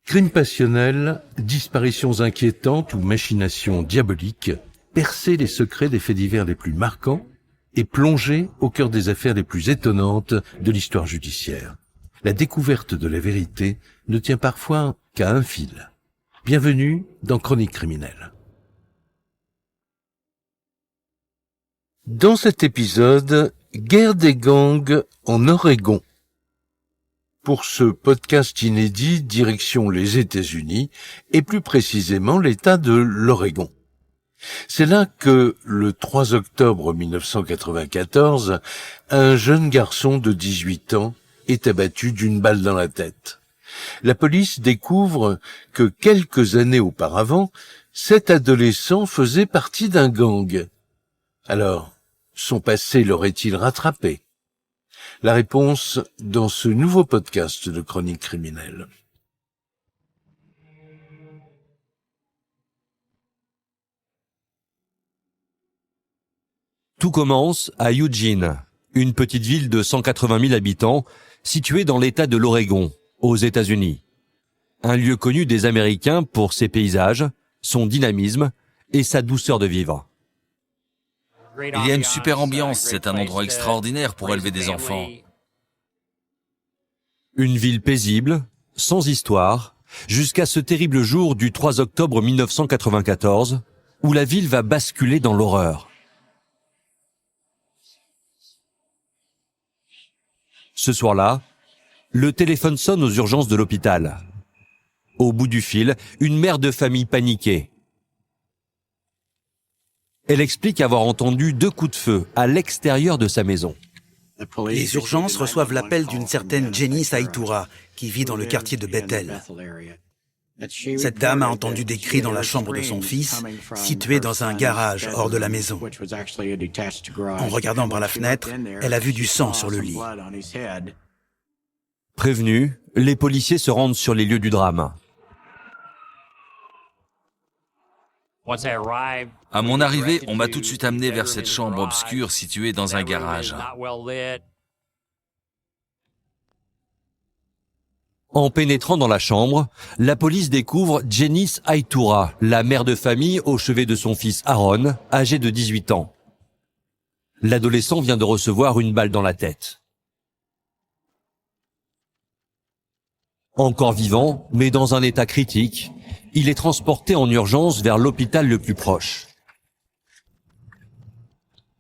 Crimes passionnels, disparitions inquiétantes ou machinations diaboliques, percer les secrets des faits divers les plus marquants et plonger au cœur des affaires les plus étonnantes de l'histoire judiciaire. La découverte de la vérité ne tient parfois qu'à un fil. Bienvenue dans Chronique criminelle. Dans cet épisode, guerre des gangs en Oregon. Pour ce podcast inédit, direction les États-Unis, et plus précisément l'État de l'Oregon. C'est là que, le 3 octobre 1994, un jeune garçon de 18 ans est abattu d'une balle dans la tête. La police découvre que quelques années auparavant, cet adolescent faisait partie d'un gang. Alors, son passé l'aurait-il rattrapé ? La réponse dans ce nouveau podcast de Chronique criminelle. Tout commence à Eugene, une petite ville de 180 000 habitants située dans l'État de l'Oregon, aux États-Unis. Un lieu connu des Américains pour ses paysages, son dynamisme et sa douceur de vivre. Il y a une super ambiance, c'est un endroit extraordinaire pour élever des enfants. Une ville paisible, sans histoire, jusqu'à ce terrible jour du 3 octobre 1994, où la ville va basculer dans l'horreur. Ce soir-là, le téléphone sonne aux urgences de l'hôpital. Au bout du fil, une mère de famille paniquée. Elle explique avoir entendu 2 coups de feu à l'extérieur de sa maison. Les urgences reçoivent l'appel d'une certaine Janice Aitura, qui vit dans le quartier de Bethel. Cette dame a entendu des cris dans la chambre de son fils, située dans un garage hors de la maison. En regardant par la fenêtre, elle a vu du sang sur le lit. Prévenus, les policiers se rendent sur les lieux du drame. À mon arrivée, on m'a tout de suite amené vers cette chambre obscure située dans un garage. En pénétrant dans la chambre, la police découvre Janice Aitura, la mère de famille au chevet de son fils Aaron, âgé de 18 ans. L'adolescent vient de recevoir une balle dans la tête. Encore vivant, mais dans un état critique, il est transporté en urgence vers l'hôpital le plus proche.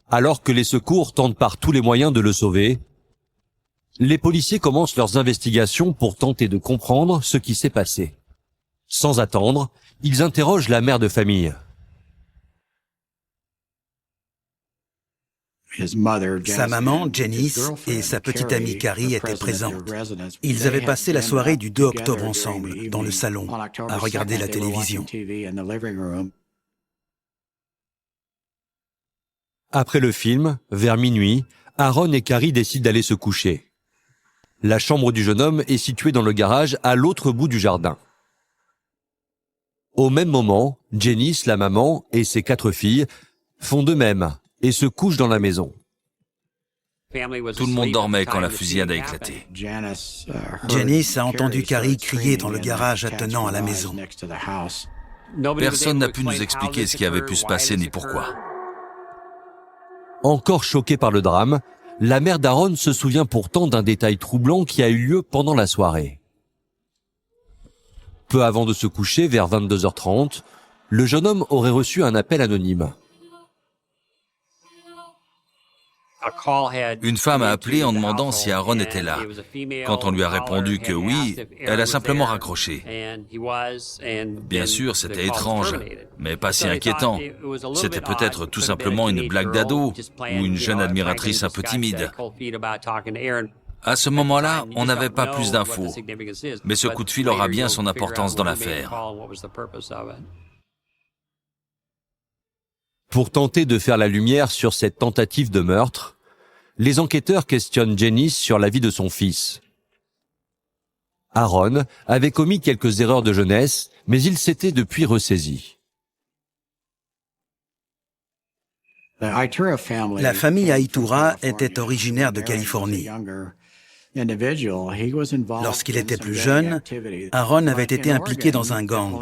Alors que les secours tentent par tous les moyens de le sauver, les policiers commencent leurs investigations pour tenter de comprendre ce qui s'est passé. Sans attendre, ils interrogent la mère de famille. Sa maman, Janice, et sa petite amie Carrie étaient présentes. Ils avaient passé la soirée du 2 octobre ensemble, dans le salon, à regarder la télévision. Après le film, vers minuit, Aaron et Carrie décident d'aller se coucher. La chambre du jeune homme est située dans le garage à l'autre bout du jardin. Au même moment, Janice, la maman, et ses 4 filles font de même et se couchent dans la maison. Tout le monde dormait quand la fusillade a éclaté. Janice a entendu Carrie crier dans le garage attenant à la maison. Personne n'a pu nous expliquer ce qui avait pu se passer ni pourquoi. Encore choquée par le drame, la mère d'Aaron se souvient pourtant d'un détail troublant qui a eu lieu pendant la soirée. Peu avant de se coucher, vers 22h30, le jeune homme aurait reçu un appel anonyme. Une femme a appelé en demandant si Aaron était là. Quand on lui a répondu que oui, elle a simplement raccroché. Bien sûr, c'était étrange, mais pas si inquiétant. C'était peut-être tout simplement une blague d'ado ou une jeune admiratrice un peu timide. À ce moment-là, on n'avait pas plus d'infos, mais ce coup de fil aura bien son importance dans l'affaire. Pour tenter de faire la lumière sur cette tentative de meurtre, les enquêteurs questionnent Janice sur la vie de son fils. Aaron avait commis quelques erreurs de jeunesse, mais il s'était depuis ressaisi. La famille Aitura était originaire de Californie. Lorsqu'il était plus jeune, Aaron avait été impliqué dans un gang,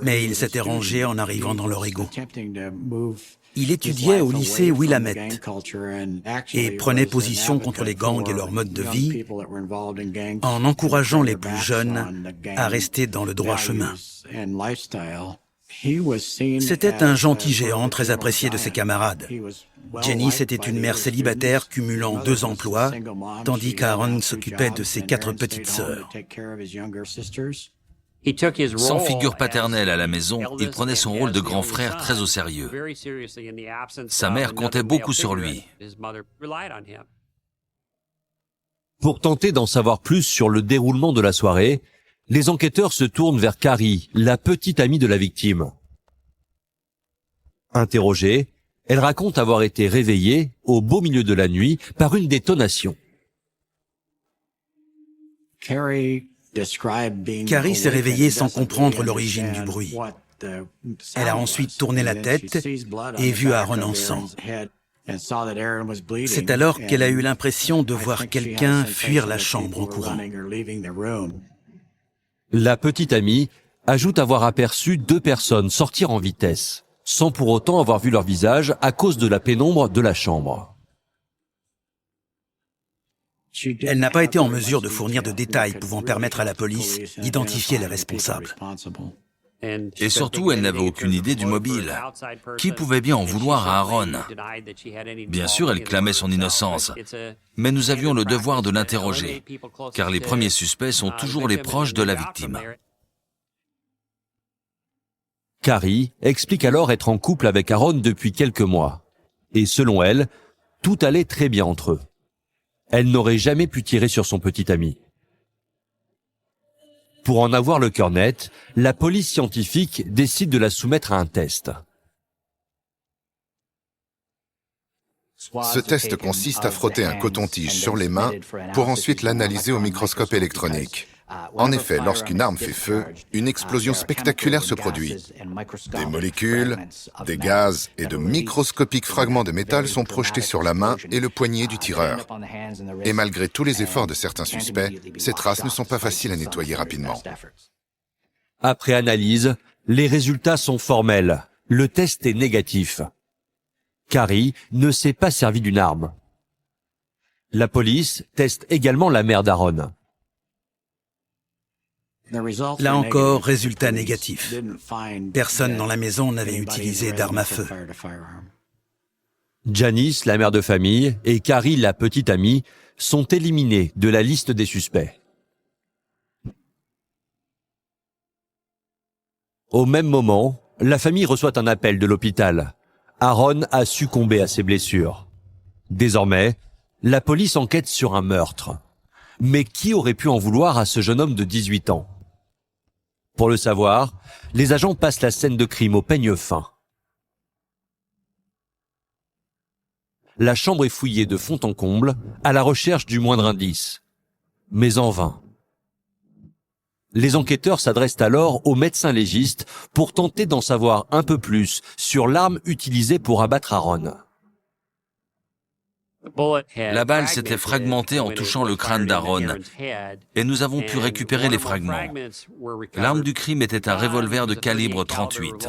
mais il s'était rangé en arrivant dans l'Oregon. Il étudiait au lycée Willamette et prenait position contre les gangs et leur mode de vie en encourageant les plus jeunes à rester dans le droit chemin. C'était un gentil géant très apprécié de ses camarades. Janice était une mère célibataire cumulant 2 emplois, tandis qu'Aaron s'occupait de ses 4 petites sœurs. Sans figure paternelle à la maison, il prenait son rôle de grand frère très au sérieux. Sa mère comptait beaucoup sur lui. Pour tenter d'en savoir plus sur le déroulement de la soirée, les enquêteurs se tournent vers Carrie, la petite amie de la victime. Interrogée, elle raconte avoir été réveillée au beau milieu de la nuit par une détonation. Carrie s'est réveillée sans comprendre l'origine du bruit. Elle a ensuite tourné la tête et vu Aaron en sang. C'est alors qu'elle a eu l'impression de voir quelqu'un fuir la chambre en courant. La petite amie ajoute avoir aperçu 2 personnes sortir en vitesse, sans pour autant avoir vu leur visage à cause de la pénombre de la chambre. Elle n'a pas été en mesure de fournir de détails pouvant permettre à la police d'identifier les responsables. Et surtout, elle n'avait aucune idée du mobile. Qui pouvait bien en vouloir à Aaron? Bien sûr, elle clamait son innocence, mais nous avions le devoir de l'interroger, car les premiers suspects sont toujours les proches de la victime. Carrie explique alors être en couple avec Aaron depuis quelques mois. Et selon elle, tout allait très bien entre eux. Elle n'aurait jamais pu tirer sur son petit ami. Pour en avoir le cœur net, la police scientifique décide de la soumettre à un test. Ce test consiste à frotter un coton-tige sur les mains pour ensuite l'analyser au microscope électronique. En effet, lorsqu'une arme fait feu, une explosion spectaculaire se produit. Des molécules, des gaz et de microscopiques fragments de métal sont projetés sur la main et le poignet du tireur. Et malgré tous les efforts de certains suspects, ces traces ne sont pas faciles à nettoyer rapidement. Après analyse, les résultats sont formels. Le test est négatif. Carrie ne s'est pas servi d'une arme. La police teste également la mère d'Aaron. Là encore, résultat négatif. Personne dans la maison n'avait utilisé d'arme à feu. Janice, la mère de famille, et Carrie, la petite amie, sont éliminés de la liste des suspects. Au même moment, la famille reçoit un appel de l'hôpital. Aaron a succombé à ses blessures. Désormais, la police enquête sur un meurtre. Mais qui aurait pu en vouloir à ce jeune homme de 18 ans? Pour le savoir, les agents passent la scène de crime au peigne fin. La chambre est fouillée de fond en comble à la recherche du moindre indice. Mais en vain. Les enquêteurs s'adressent alors au médecin légiste pour tenter d'en savoir un peu plus sur l'arme utilisée pour abattre Aaron. La balle s'était fragmentée en touchant le crâne d'Aaron, et nous avons pu récupérer les fragments. L'arme du crime était un revolver de calibre 38.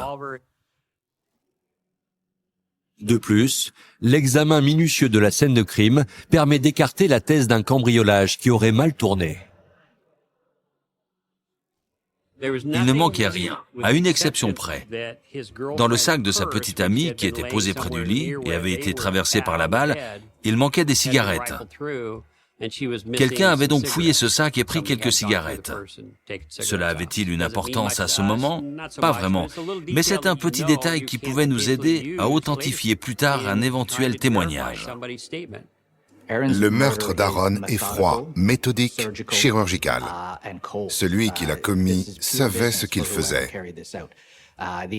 De plus, l'examen minutieux de la scène de crime permet d'écarter la thèse d'un cambriolage qui aurait mal tourné. Il ne manquait rien, à une exception près. Dans le sac de sa petite amie, qui était posé près du lit et avait été traversé par la balle, il manquait des cigarettes. Quelqu'un avait donc fouillé ce sac et pris quelques cigarettes. Cela avait-il une importance à ce moment? Pas vraiment. Mais c'est un petit détail qui pouvait nous aider à authentifier plus tard un éventuel témoignage. Le meurtre d'Aaron est froid, méthodique, chirurgical. Celui qui l'a commis savait ce qu'il faisait.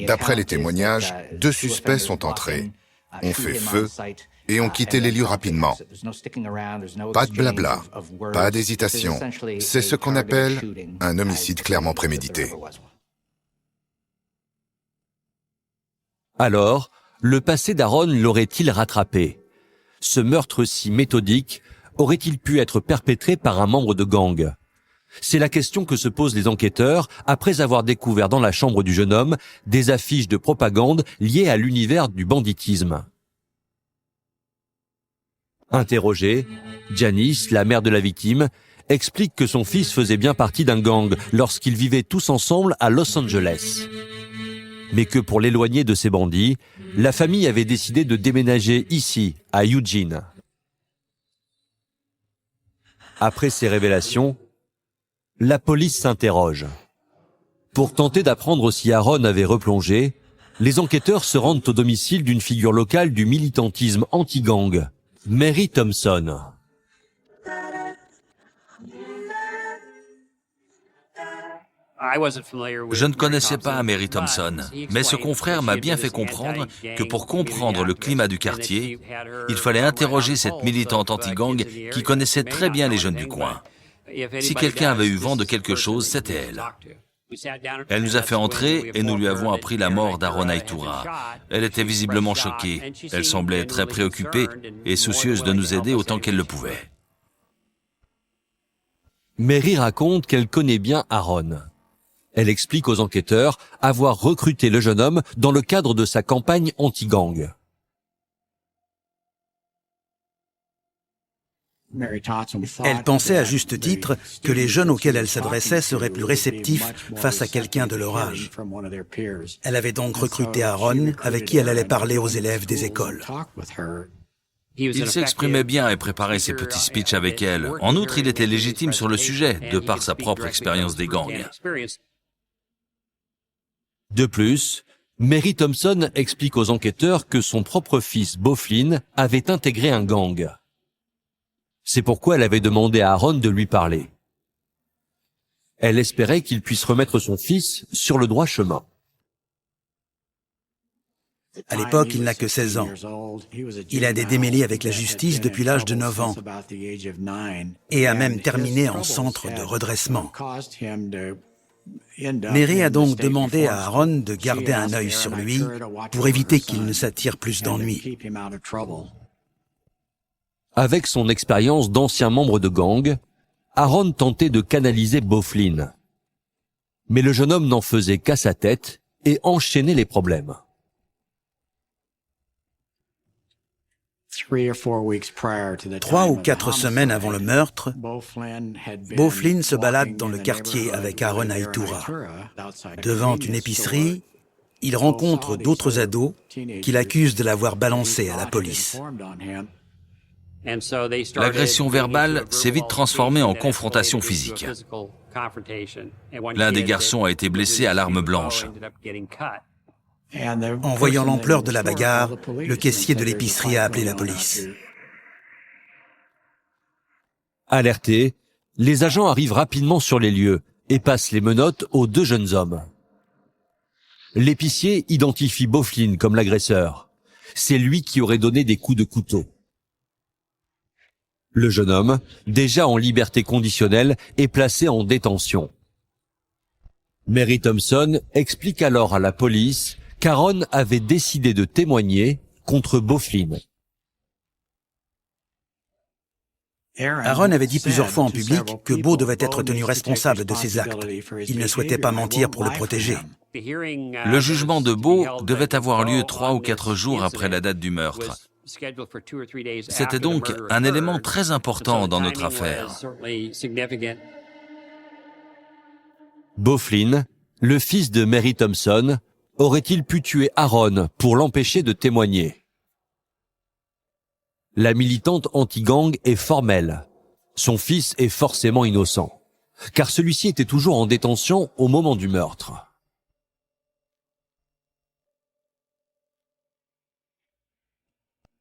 D'après les témoignages, 2 suspects sont entrés, ont fait feu et ont quitté les lieux rapidement. Pas de blabla, pas d'hésitation. C'est ce qu'on appelle un homicide clairement prémédité. Alors, le passé d'Aaron l'aurait-il rattrapé? Ce meurtre si méthodique aurait-il pu être perpétré par un membre de gang? C'est la question que se posent les enquêteurs après avoir découvert dans la chambre du jeune homme des affiches de propagande liées à l'univers du banditisme. Interrogée, Janice, la mère de la victime, explique que son fils faisait bien partie d'un gang lorsqu'ils vivaient tous ensemble à Los Angeles. Mais que pour l'éloigner de ces bandits, la famille avait décidé de déménager ici, à Eugene. Après ces révélations, la police s'interroge. Pour tenter d'apprendre si Aaron avait replongé, les enquêteurs se rendent au domicile d'une figure locale du militantisme anti-gang, Mary Thompson. Je ne connaissais pas Mary Thompson, mais ce confrère m'a bien fait comprendre que pour comprendre le climat du quartier, il fallait interroger cette militante anti-gang qui connaissait très bien les jeunes du coin. Si quelqu'un avait eu vent de quelque chose, c'était elle. Elle nous a fait entrer et nous lui avons appris la mort d'Aaron Aitoura. Elle était visiblement choquée. Elle semblait très préoccupée et soucieuse de nous aider autant qu'elle le pouvait. Mary raconte qu'elle connaît bien Aaron. Elle explique aux enquêteurs avoir recruté le jeune homme dans le cadre de sa campagne anti-gang. Elle pensait à juste titre que les jeunes auxquels elle s'adressait seraient plus réceptifs face à quelqu'un de leur âge. Elle avait donc recruté Aaron, avec qui elle allait parler aux élèves des écoles. Il s'exprimait bien et préparait ses petits speeches avec elle. En outre, il était légitime sur le sujet, de par sa propre expérience des gangs. De plus, Mary Thompson explique aux enquêteurs que son propre fils, Beau Flynn, avait intégré un gang. C'est pourquoi elle avait demandé à Aaron de lui parler. Elle espérait qu'il puisse remettre son fils sur le droit chemin. À l'époque, il n'a que 16 ans. Il a des démêlés avec la justice depuis l'âge de 9 ans et a même terminé en centre de redressement. Mary a donc demandé à Aaron de garder un œil sur lui pour éviter qu'il ne s'attire plus d'ennuis. Avec son expérience d'ancien membre de gang, Aaron tentait de canaliser Beau Flynn. Mais le jeune homme n'en faisait qu'à sa tête et enchaînait les problèmes. 3 ou 4 semaines avant le meurtre, Beau Flynn se balade dans le quartier avec Aaron Aitoura. Devant une épicerie, il rencontre d'autres ados qui l'accusent de l'avoir balancé à la police. L'agression verbale s'est vite transformée en confrontation physique. L'un des garçons a été blessé à l'arme blanche. En voyant l'ampleur de la bagarre, le caissier de l'épicerie a appelé la police. Alertés, les agents arrivent rapidement sur les lieux et passent les menottes aux 2 jeunes hommes. L'épicier identifie Beau Flynn comme l'agresseur. C'est lui qui aurait donné des coups de couteau. Le jeune homme, déjà en liberté conditionnelle, est placé en détention. Mary Thompson explique alors à la police qu'Aaron avait décidé de témoigner contre Beau Flynn. Aaron avait dit plusieurs fois en public que Beau devait être tenu responsable de ses actes. Il ne souhaitait pas mentir pour le protéger. Le jugement de Beau devait avoir lieu 3 ou 4 jours après la date du meurtre. C'était donc un élément très important dans notre affaire. Beau Flynn, le fils de Mary Thompson, aurait-il pu tuer Aaron pour l'empêcher de témoigner? La militante anti-gang est formelle. Son fils est forcément innocent, car celui-ci était toujours en détention au moment du meurtre.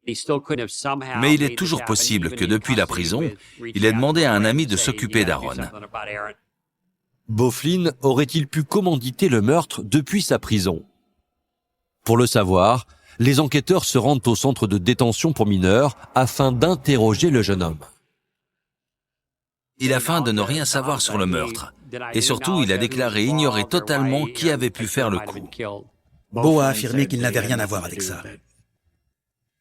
Mais il est toujours possible que depuis la prison, il ait demandé à un ami de s'occuper d'Aaron. Beau Flynn aurait-il pu commanditer le meurtre depuis sa prison? Pour le savoir, les enquêteurs se rendent au centre de détention pour mineurs afin d'interroger le jeune homme. Il a feint de ne rien savoir sur le meurtre. Et surtout, il a déclaré ignorer totalement qui avait pu faire le coup. Beau a affirmé qu'il n'avait rien à voir avec ça.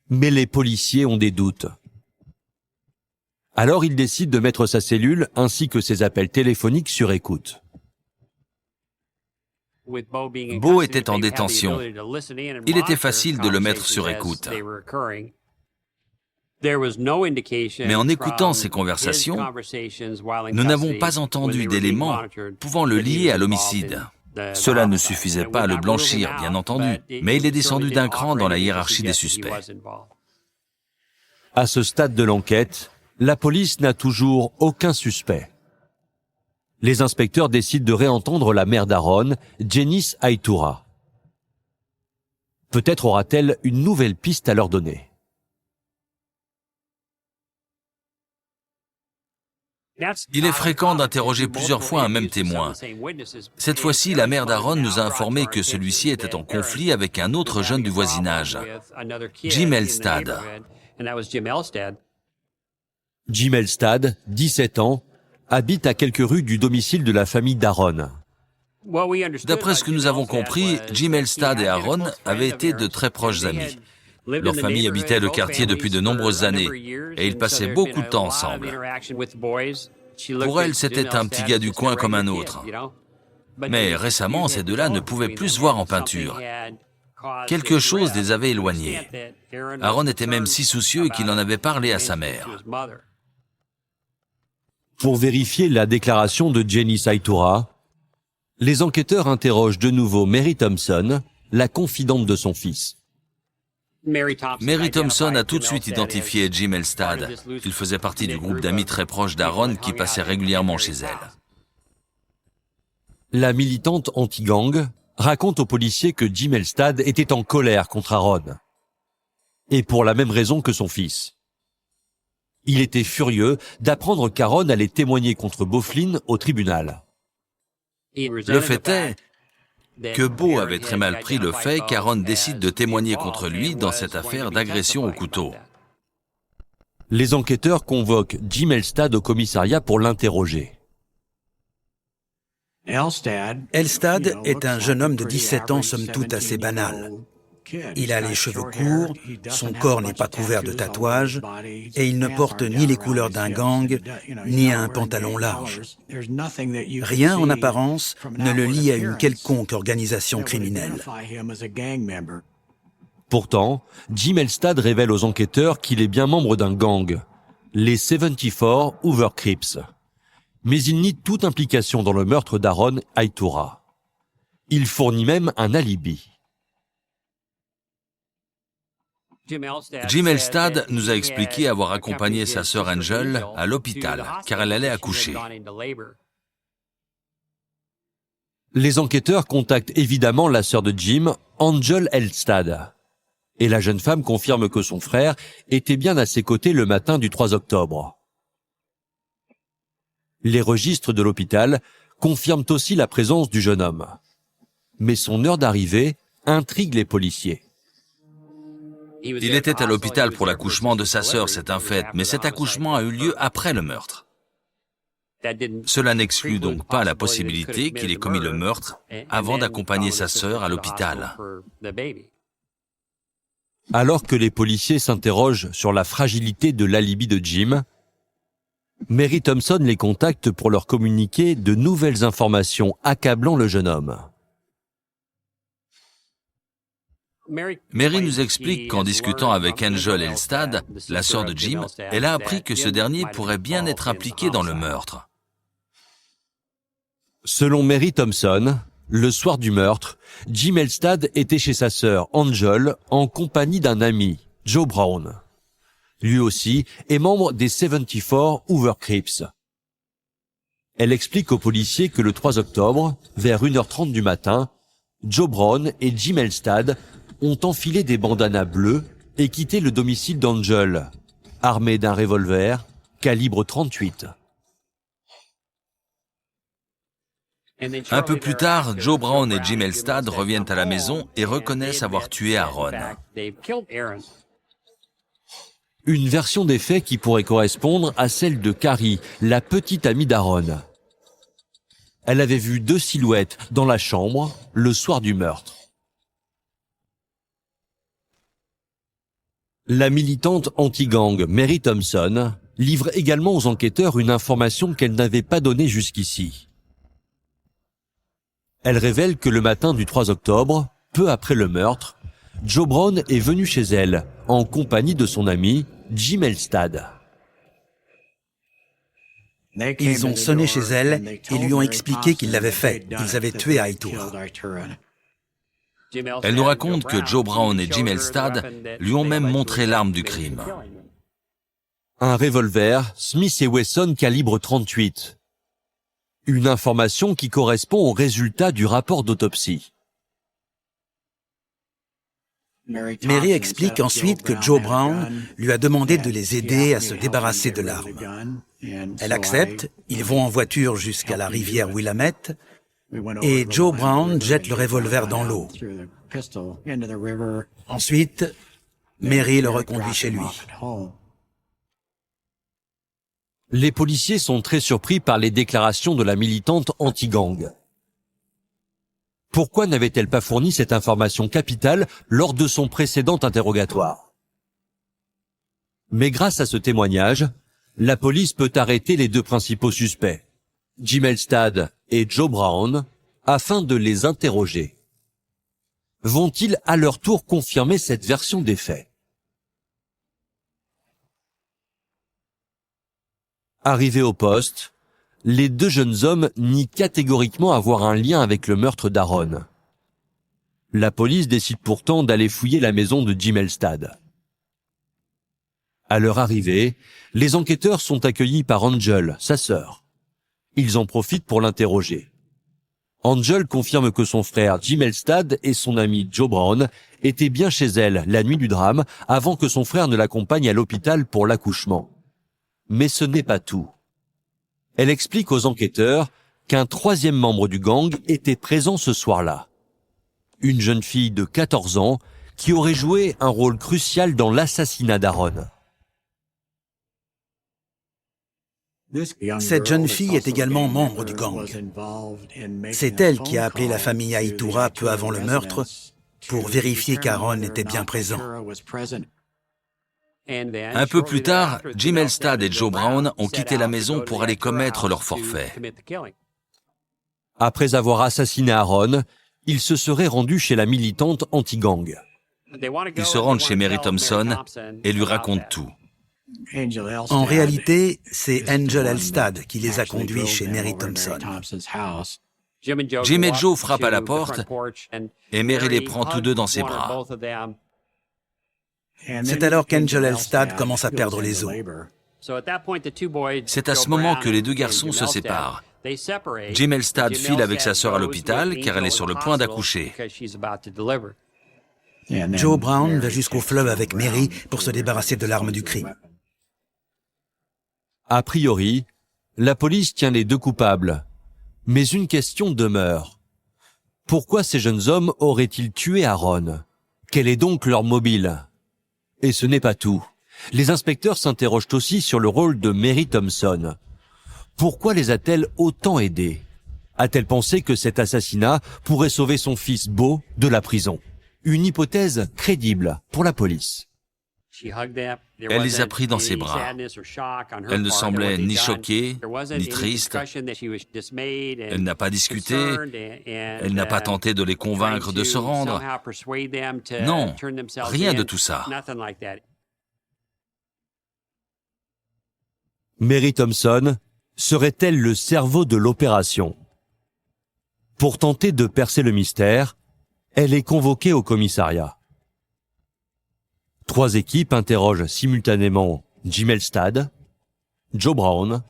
Mais les policiers ont des doutes. Alors il décide de mettre sa cellule ainsi que ses appels téléphoniques sur écoute. Beau était en détention. Il était facile de le mettre sur écoute. Mais en écoutant ces conversations, nous n'avons pas entendu d'éléments pouvant le lier à l'homicide. Cela ne suffisait pas à le blanchir, bien entendu, mais il est descendu d'un cran dans la hiérarchie des suspects. À ce stade de l'enquête, la police n'a toujours aucun suspect. Les inspecteurs décident de réentendre la mère d'Aaron, Janice Aitoura. Peut-être aura-t-elle une nouvelle piste à leur donner. Il est fréquent d'interroger plusieurs fois un même témoin. Cette fois-ci, la mère d'Aaron nous a informé que celui-ci était en conflit avec un autre jeune du voisinage, Jim Elstad. Jim Elstad, 17 ans, habite à quelques rues du domicile de la famille d'Aaron. D'après ce que nous avons compris, Jim Elstad et Aaron avaient été de très proches amis. Leur famille habitait le quartier depuis de nombreuses années et ils passaient beaucoup de temps ensemble. Pour elle, c'était un petit gars du coin comme un autre. Mais récemment, ces deux-là ne pouvaient plus se voir en peinture. Quelque chose les avait éloignés. Aaron était même si soucieux qu'il en avait parlé à sa mère. Pour vérifier la déclaration de Janice Aitoura, les enquêteurs interrogent de nouveau Mary Thompson, la confidente de son fils. Mary Thompson a tout de suite identifié Jim Elstad. Il faisait partie du groupe d'amis très proches d'Aaron qui passait régulièrement chez elle. La militante anti-gang raconte aux policiers que Jim Elstad était en colère contre Aaron. Et pour la même raison que son fils. Il était furieux d'apprendre qu'Aaron allait témoigner contre Beauflin au tribunal. Le fait est que Beau avait très mal pris le fait qu'Aaron décide de témoigner contre lui dans cette affaire d'agression au couteau. Les enquêteurs convoquent Jim Elstad au commissariat pour l'interroger. Elstad est un jeune homme de 17 ans, somme toute assez banal. Il a les cheveux courts, son corps n'est pas couvert de tatouages, et il ne porte ni les couleurs d'un gang, ni un pantalon large. Rien en apparence ne le lie à une quelconque organisation criminelle. Pourtant, Jim Elstad révèle aux enquêteurs qu'il est bien membre d'un gang, les 74 Hoover Crips. Mais il nie toute implication dans le meurtre d'Aaron Aitoura. Il fournit même un alibi. Jim Elstad nous a expliqué avoir accompagné sa sœur Angel à l'hôpital, car elle allait accoucher. Les enquêteurs contactent évidemment la sœur de Jim, Angel Elstad. Et la jeune femme confirme que son frère était bien à ses côtés le matin du 3 octobre. Les registres de l'hôpital confirment aussi la présence du jeune homme. Mais son heure d'arrivée intrigue les policiers. Il était à l'hôpital pour l'accouchement de sa sœur, c'est un fait, mais cet accouchement a eu lieu après le meurtre. Cela n'exclut donc pas la possibilité qu'il ait commis le meurtre avant d'accompagner sa sœur à l'hôpital. Alors que les policiers s'interrogent sur la fragilité de l'alibi de Jim, Mary Thompson les contacte pour leur communiquer de nouvelles informations accablant le jeune homme. Mary nous explique qu'en discutant avec Angel Elstad, la sœur de Jim, elle a appris que ce dernier pourrait bien être impliqué dans le meurtre. Selon Mary Thompson, le soir du meurtre, Jim Elstad était chez sa sœur Angel en compagnie d'un ami, Joe Brown. Lui aussi est membre des 74 Hoover Crips. Elle explique aux policiers que le 3 octobre, vers 1h30 du matin, Joe Brown et Jim Elstad ont enfilé des bandanas bleus et quitté le domicile d'Angel, armés d'un revolver calibre 38. Un peu plus tard, Joe Brown et Jim Elstad reviennent à la maison et reconnaissent avoir tué Aaron. Une version des faits qui pourrait correspondre à celle de Carrie, la petite amie d'Aaron. Elle avait vu 2 silhouettes dans la chambre le soir du meurtre. La militante anti-gang Mary Thompson livre également aux enquêteurs une information qu'elle n'avait pas donnée jusqu'ici. Elle révèle que le matin du 3 octobre, peu après le meurtre, Joe Brown est venu chez elle, en compagnie de son ami Jim Elstad. Ils ont sonné chez elle et lui ont expliqué qu'ils l'avaient fait. Ils avaient tué Aïtoura. Elle nous raconte que Joe Brown et Jim Elstad lui ont même montré l'arme du crime. Un revolver Smith & Wesson calibre 38. Une information qui correspond au résultat du rapport d'autopsie. Mary explique ensuite que Joe Brown lui a demandé de les aider à se débarrasser de l'arme. Elle accepte, ils vont en voiture jusqu'à la rivière Willamette et Joe Brown jette le revolver dans l'eau. Ensuite, Mary le reconduit chez lui. Les policiers sont très surpris par les déclarations de la militante anti-gang. Pourquoi n'avait-elle pas fourni cette information capitale lors de son précédent interrogatoire? Mais grâce à ce témoignage, la police peut arrêter les deux principaux suspects, Jim Elstad et Joe Brown, afin de les interroger. Vont-ils à leur tour confirmer cette version des faits? Arrivés au poste, les deux jeunes hommes nient catégoriquement avoir un lien avec le meurtre d'Aaron. La police décide pourtant d'aller fouiller la maison de Jim Elstad. À leur arrivée, les enquêteurs sont accueillis par Angel, sa sœur. Ils en profitent pour l'interroger. Angel confirme que son frère Jim Elstad et son ami Joe Brown étaient bien chez elle la nuit du drame avant que son frère ne l'accompagne à l'hôpital pour l'accouchement. Mais ce n'est pas tout. Elle explique aux enquêteurs qu'un troisième membre du gang était présent ce soir-là. Une jeune fille de 14 ans qui aurait joué un rôle crucial dans l'assassinat d'Aaron. Cette jeune fille est également membre du gang. C'est elle qui a appelé la famille Aïtoura peu avant le meurtre pour vérifier qu'Aaron était bien présent. Un peu plus tard, Jim Elstad et Joe Brown ont quitté la maison pour aller commettre leur forfait. Après avoir assassiné Aaron, ils se seraient rendus chez la militante anti-gang. Ils se rendent chez Mary Thompson et lui racontent tout. En réalité, c'est Angel Elstad qui les a conduits chez Mary Thompson. Jim et Joe frappent à la porte et Mary les prend tous deux dans ses bras. C'est alors qu'Angel Elstad commence à perdre les os. C'est à ce moment que les deux garçons se séparent. Jim Elstad file avec sa sœur à l'hôpital car elle est sur le point d'accoucher. Joe Brown va jusqu'au fleuve avec Mary pour se débarrasser de l'arme du crime. A priori, la police tient les deux coupables. Mais une question demeure. Pourquoi ces jeunes hommes auraient-ils tué Aaron? Quel est donc leur mobile? Et ce n'est pas tout. Les inspecteurs s'interrogent aussi sur le rôle de Mary Thompson. Pourquoi les a-t-elle autant aidés? A-t-elle pensé que cet assassinat pourrait sauver son fils Beau de la prison? Une hypothèse crédible pour la police. Elle les a pris dans ses bras. Elle ne semblait ni choquée, ni triste. Elle n'a pas discuté. Elle n'a pas tenté de les convaincre de se rendre. Non, rien de tout ça. Mary Thompson serait-elle le cerveau de l'opération? Pour tenter de percer le mystère, elle est convoquée au commissariat. 3 équipes interrogent simultanément Jim Elstad, Joe Brown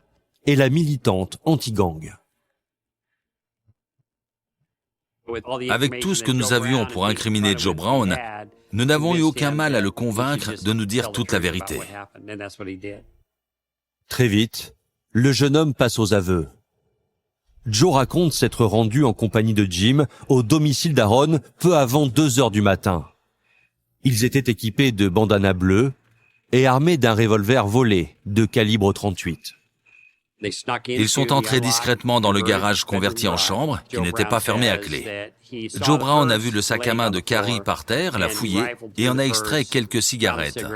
et la militante anti-gang. Avec tout ce que nous avions pour incriminer Joe Brown, nous n'avons eu aucun mal à le convaincre de nous dire toute la vérité. Très vite, le jeune homme passe aux aveux. Joe raconte s'être rendu en compagnie de Jim au domicile d'Aaron peu avant 2 heures du matin. Ils étaient équipés de bandanas bleus et armés d'un revolver volé de calibre 38. Ils sont entrés discrètement dans le garage converti en chambre, qui n'était pas fermé à clé. Joe Brown a vu le sac à main de Carrie par terre, l'a fouillé et en a extrait quelques cigarettes.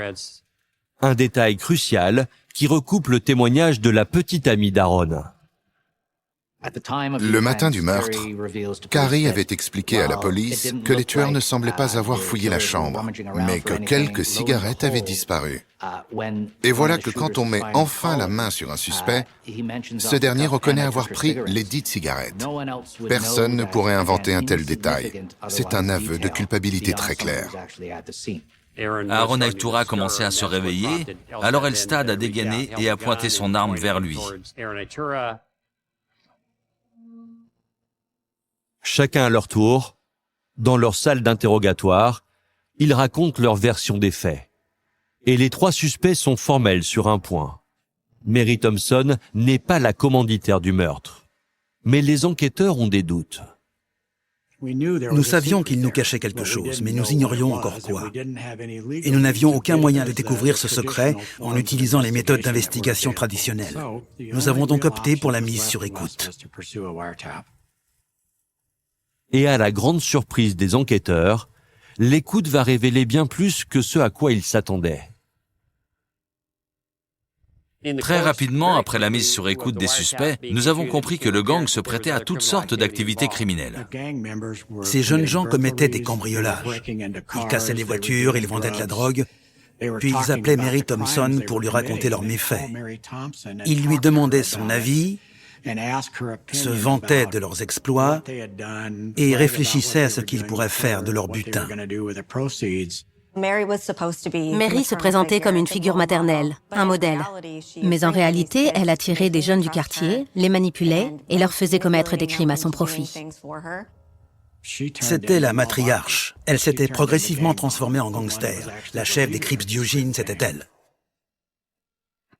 Un détail crucial qui recoupe le témoignage de la petite amie d'Aaron. Le matin du meurtre, Carrie avait expliqué à la police que les tueurs ne semblaient pas avoir fouillé la chambre, mais que quelques cigarettes avaient disparu. Et voilà que quand on met enfin la main sur un suspect, ce dernier reconnaît avoir pris les dites cigarettes. Personne ne pourrait inventer un tel détail. C'est un aveu de culpabilité très clair. Aaron Aitoura commençait à se réveiller, alors Elstad a dégainé et a pointé son arme vers lui. Chacun à leur tour, dans leur salle d'interrogatoire, ils racontent leur version des faits. Et les 3 suspects sont formels sur un point. Mary Thompson n'est pas la commanditaire du meurtre. Mais les enquêteurs ont des doutes. Nous savions qu'il nous cachait quelque chose, mais nous ignorions encore quoi. Et nous n'avions aucun moyen de découvrir ce secret en utilisant les méthodes d'investigation traditionnelles. Nous avons donc opté pour la mise sur écoute. Et à la grande surprise des enquêteurs, l'écoute va révéler bien plus que ce à quoi ils s'attendaient. Très rapidement, après la mise sur écoute des suspects, nous avons compris que le gang se prêtait à toutes sortes d'activités criminelles. Ces jeunes gens commettaient des cambriolages. Ils cassaient des voitures, ils vendaient de la drogue, puis ils appelaient Mary Thompson pour lui raconter leurs méfaits. Ils lui demandaient son avis, se vantaient de leurs exploits et réfléchissaient à ce qu'ils pourraient faire de leur butin. Mary se présentait comme une figure maternelle, un modèle. Mais en réalité, elle attirait des jeunes du quartier, les manipulait et leur faisait commettre des crimes à son profit. C'était la matriarche. Elle s'était progressivement transformée en gangster. La chef des Crips d'Eugene, c'était elle.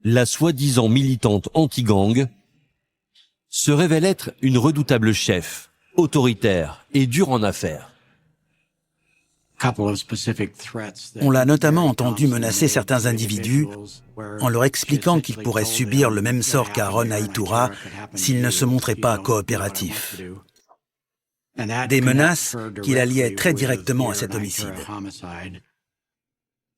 La soi-disant militante anti-gang se révèle être une redoutable chef, autoritaire et dure en affaires. On l'a notamment entendu menacer certains individus en leur expliquant qu'ils pourraient subir le même sort qu'Aaron Aitoura s'ils ne se montraient pas coopératifs. Des menaces qu'il alliait très directement à cet homicide.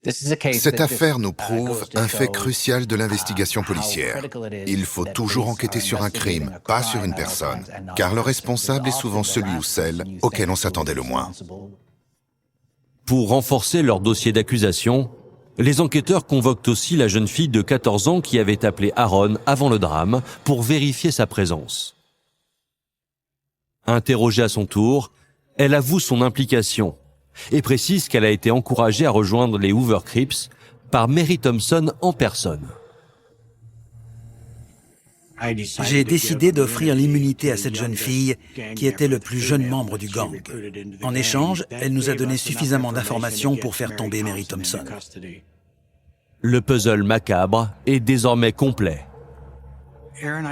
Cette affaire nous prouve un fait crucial de l'investigation policière. Il faut toujours enquêter sur un crime, pas sur une personne, car le responsable est souvent celui ou celle auquel on s'attendait le moins. Pour renforcer leur dossier d'accusation, les enquêteurs convoquent aussi la jeune fille de 14 ans qui avait appelé Aaron avant le drame pour vérifier sa présence. Interrogée à son tour, elle avoue son implication et précise qu'elle a été encouragée à rejoindre les Hoover Crips par Mary Thompson en personne. J'ai décidé d'offrir l'immunité à cette jeune fille qui était le plus jeune membre du gang. En échange, elle nous a donné suffisamment d'informations pour faire tomber Mary Thompson. Le puzzle macabre est désormais complet.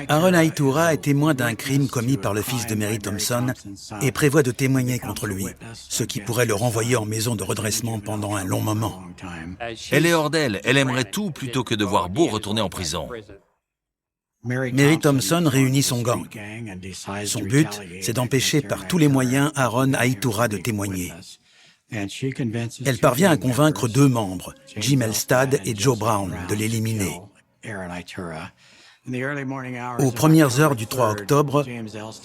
Aaron Aitoura est témoin d'un crime commis par le fils de Mary Thompson et prévoit de témoigner contre lui, ce qui pourrait le renvoyer en maison de redressement pendant un long moment. Elle est hors d'elle, elle aimerait tout plutôt que de voir Beau retourner en prison. Mary Thompson réunit son gang. Son but, c'est d'empêcher par tous les moyens Aaron Aitoura de témoigner. Elle parvient à convaincre 2 membres, Jim Elstad et Joe Brown, de l'éliminer. Aux premières heures du 3 octobre,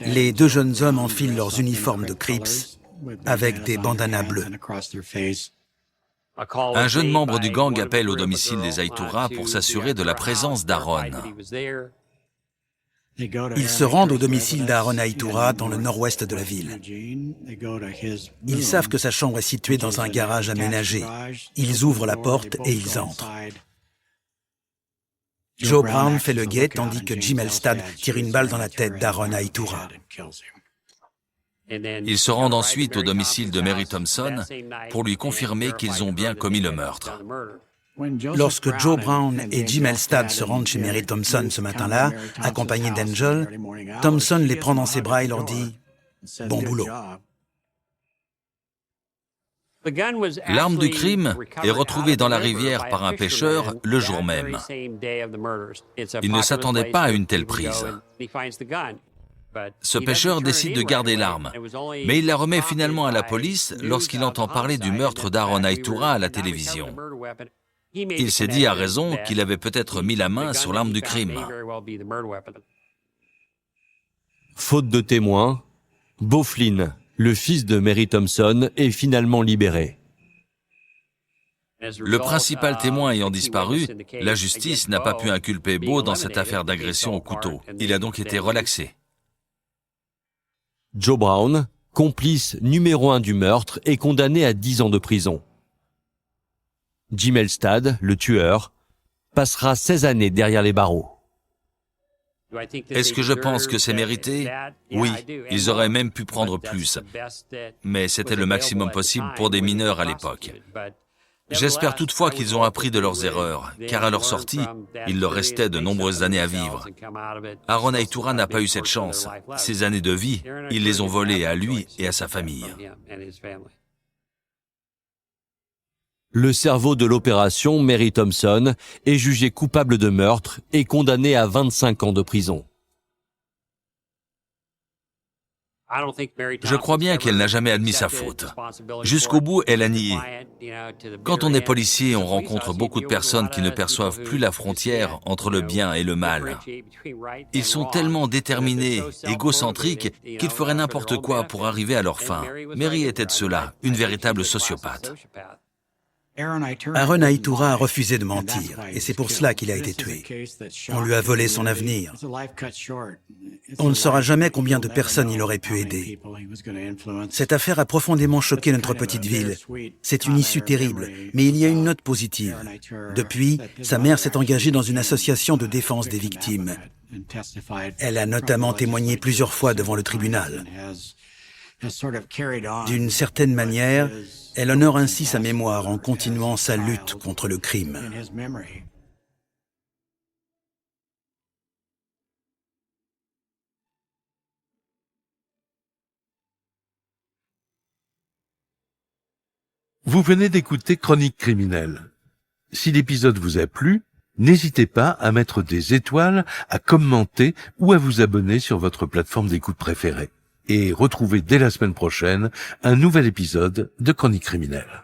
les 2 jeunes hommes enfilent leurs uniformes de Crips avec des bandanas bleus. Un jeune membre du gang appelle au domicile des Aitoura pour s'assurer de la présence d'Aaron. Ils se rendent au domicile d'Aaron Aitoura dans le nord-ouest de la ville. Ils savent que sa chambre est située dans un garage aménagé. Ils ouvrent la porte et ils entrent. Joe Brown fait le guet tandis que Jim Elstad tire une balle dans la tête d'Aaron Aitoura. Ils se rendent ensuite au domicile de Mary Thompson pour lui confirmer qu'ils ont bien commis le meurtre. Lorsque Joe Brown et Jim Elstad se rendent chez Mary Thompson ce matin-là, accompagnés d'Angel, Thompson les prend dans ses bras et leur dit « Bon boulot ». L'arme du crime est retrouvée dans la rivière par un pêcheur le jour même. Il ne s'attendait pas à une telle prise. Ce pêcheur décide de garder l'arme, mais il la remet finalement à la police lorsqu'il entend parler du meurtre d'Aaron Aitoura à la télévision. Il s'est dit à raison qu'il avait peut-être mis la main sur l'arme du crime. Faute de témoins, Beauflin, le fils de Mary Thompson, est finalement libéré. Le principal témoin ayant disparu, la justice n'a pas pu inculper Beau dans cette affaire d'agression au couteau. Il a donc été relaxé. Joe Brown, complice numéro 1 du meurtre, est condamné à 10 ans de prison. Jim Elstad, le tueur, passera 16 années derrière les barreaux. Est-ce que je pense que c'est mérité? Oui, ils auraient même pu prendre plus. Mais c'était le maximum possible pour des mineurs à l'époque. J'espère toutefois qu'ils ont appris de leurs erreurs, car à leur sortie, il leur restait de nombreuses années à vivre. Aaron Aitoura n'a pas eu cette chance. Ses années de vie, ils les ont volées à lui et à sa famille. Le cerveau de l'opération, Mary Thompson, est jugé coupable de meurtre et condamné à 25 ans de prison. Je crois bien qu'elle n'a jamais admis sa faute. Jusqu'au bout, elle a nié. Quand on est policier, on rencontre beaucoup de personnes qui ne perçoivent plus la frontière entre le bien et le mal. Ils sont tellement déterminés, égocentriques, qu'ils feraient n'importe quoi pour arriver à leur fin. Mary était de cela, une véritable sociopathe. Aaron Aitoura a refusé de mentir, et c'est pour cela qu'il a été tué. On lui a volé son avenir. On ne saura jamais combien de personnes il aurait pu aider. Cette affaire a profondément choqué notre petite ville. C'est une issue terrible, mais il y a une note positive. Depuis, sa mère s'est engagée dans une association de défense des victimes. Elle a notamment témoigné plusieurs fois devant le tribunal. D'une certaine manière, elle honore ainsi sa mémoire en continuant sa lutte contre le crime. Vous venez d'écouter Chronique criminelle. Si l'épisode vous a plu, n'hésitez pas à mettre des étoiles, à commenter ou à vous abonner sur votre plateforme d'écoute préférée. Et retrouvez dès la semaine prochaine un nouvel épisode de Chronique criminelle.